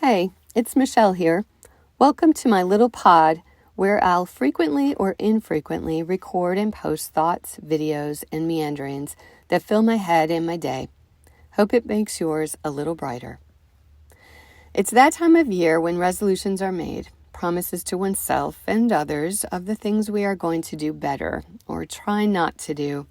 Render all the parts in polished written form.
Hey, it's Michelle here. Welcome to my little pod where I'll frequently or infrequently record and post thoughts, videos, and meanderings that fill my head and my day. Hope it makes yours a little brighter. It's that time of year when resolutions are made, promises to oneself and others of the things we are going to do better or try not to do.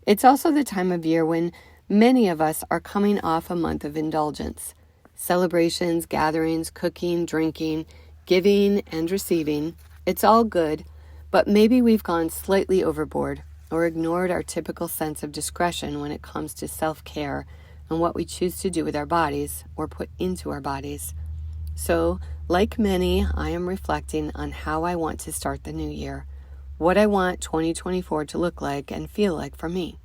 It's also the time of year when many of us are coming off a month of indulgence. Celebrations, gatherings, cooking, drinking, giving, and receiving. It's all good, but maybe we've gone slightly overboard or ignored our typical sense of discretion when it comes to self-care and what we choose to do with our bodies or put into our bodies. So, like many, I am reflecting on how I want to start the new year, what I want 2024 to look like and feel like for me.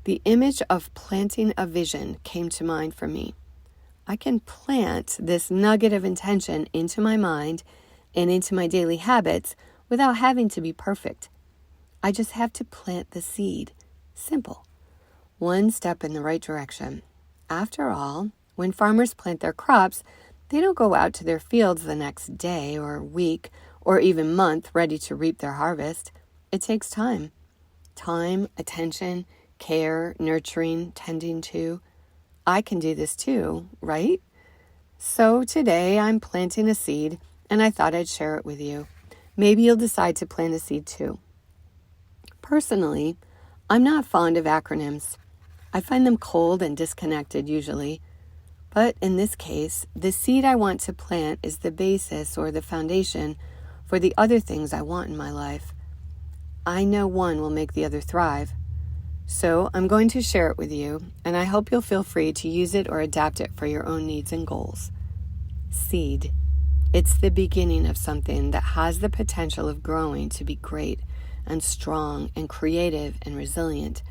The image of planting a vision came to mind for me. I can plant this nugget of intention into my mind and into my daily habits without having to be perfect. I just have to plant the seed. Simple. One step in the right direction. After all, when farmers plant their crops, they don't go out to their fields the next day or week or even month ready to reap their harvest. It takes time. Time, attention, care, nurturing, tending to. I can do this too, right? So today I'm planting a seed and I thought I'd share it with you. Maybe you'll decide to plant a seed too. Personally, I'm not fond of acronyms. I find them cold and disconnected usually. But in this case, the seed I want to plant is the basis or the foundation for the other things I want in my life. I know one will make the other thrive. So I'm going to share it with you, and I hope you'll feel free to use it or adapt it for your own needs and goals. Seed. It's the beginning of something that has the potential of growing to be great and strong and creative and resilient.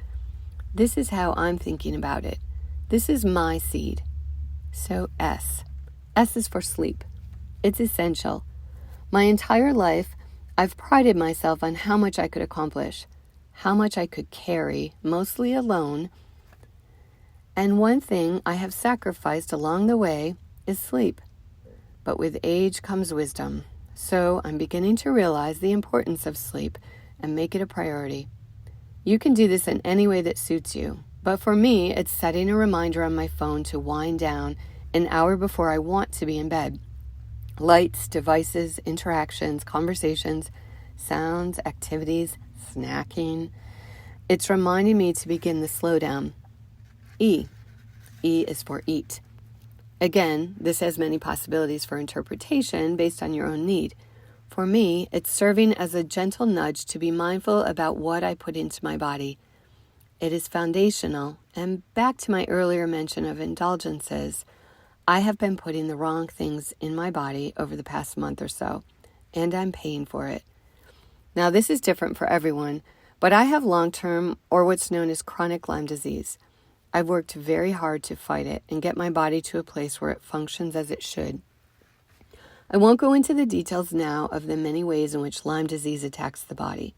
This is how I'm thinking about it. This is my seed. So S. S is for sleep. It's essential. My entire life, I've prided myself on how much I could accomplish, how much I could carry, mostly alone. And one thing I have sacrificed along the way is sleep. But with age comes wisdom. So I'm beginning to realize the importance of sleep and make it a priority. You can do this in any way that suits you. But for me, it's setting a reminder on my phone to wind down an hour before I want to be in bed. Lights, devices, interactions, conversations, sounds, activities, snacking. It's reminding me to begin the slowdown. E. E is for eat. Again, this has many possibilities for interpretation based on your own need. For me, it's serving as a gentle nudge to be mindful about what I put into my body. It is foundational, and back to my earlier mention of indulgences, I have been putting the wrong things in my body over the past month or so, and I'm paying for it. Now, this is different for everyone, but I have long-term, or what's known as chronic Lyme disease. I've worked very hard to fight it and get my body to a place where it functions as it should. I won't go into the details now of the many ways in which Lyme disease attacks the body,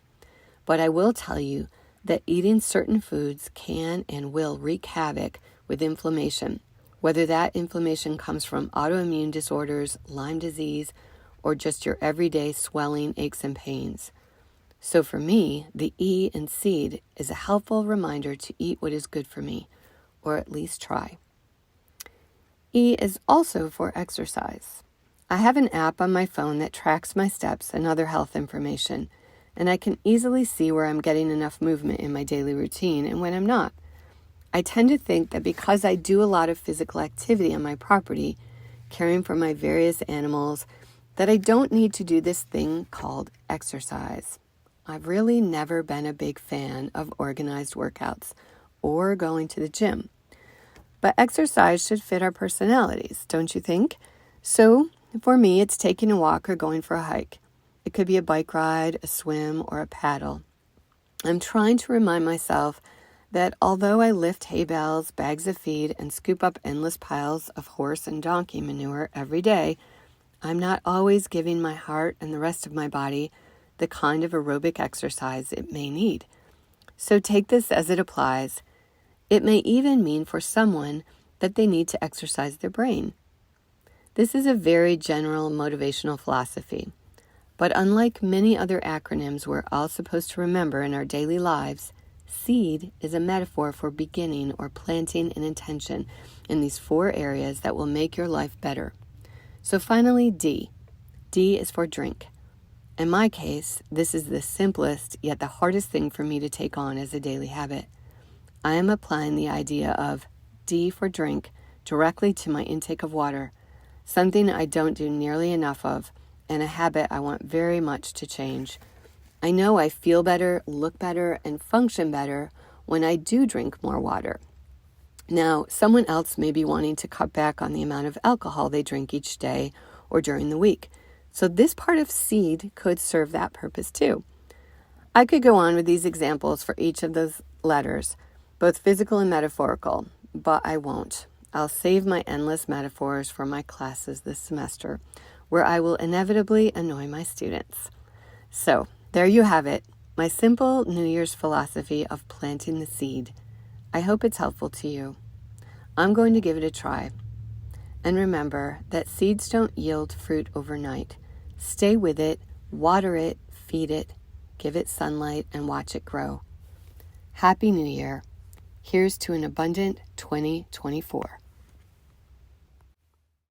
but I will tell you that eating certain foods can and will wreak havoc with inflammation, whether that inflammation comes from autoimmune disorders, Lyme disease, or just your everyday swelling, aches, and pains. So for me, the E in seed is a helpful reminder to eat what is good for me, or at least try. E is also for exercise. I have an app on my phone that tracks my steps and other health information, and I can easily see where I'm getting enough movement in my daily routine and when I'm not. I tend to think that because I do a lot of physical activity on my property, caring for my various animals, that I don't need to do this thing called exercise. I've really never been a big fan of organized workouts or going to the gym. But exercise should fit our personalities, don't you think? So, for me, it's taking a walk or going for a hike. It could be a bike ride, a swim, or a paddle. I'm trying to remind myself that although I lift hay bales, bags of feed, and scoop up endless piles of horse and donkey manure every day, I'm not always giving my heart and the rest of my body the kind of aerobic exercise it may need. So take this as it applies. It may even mean for someone that they need to exercise their brain. This is a very general motivational philosophy, but unlike many other acronyms we're all supposed to remember in our daily lives, SEED is a metaphor for beginning or planting an intention in these 4 areas that will make your life better. So finally, D. D is for drink. In my case, this is the simplest yet the hardest thing for me to take on as a daily habit. I am applying the idea of D for drink directly to my intake of water, something I don't do nearly enough of, and a habit I want very much to change. I know I feel better, look better, and function better when I do drink more water. Now, someone else may be wanting to cut back on the amount of alcohol they drink each day or during the week. So this part of SEED could serve that purpose too. I could go on with these examples for each of those letters, both physical and metaphorical, but I won't. I'll save my endless metaphors for my classes this semester, where I will inevitably annoy my students. So, there you have it, my simple New Year's philosophy of planting the seed. I hope it's helpful to you. I'm going to give it a try. And remember that seeds don't yield fruit overnight. Stay with it, water it, feed it, give it sunlight, and watch it grow. Happy New Year. Here's to an abundant 2024.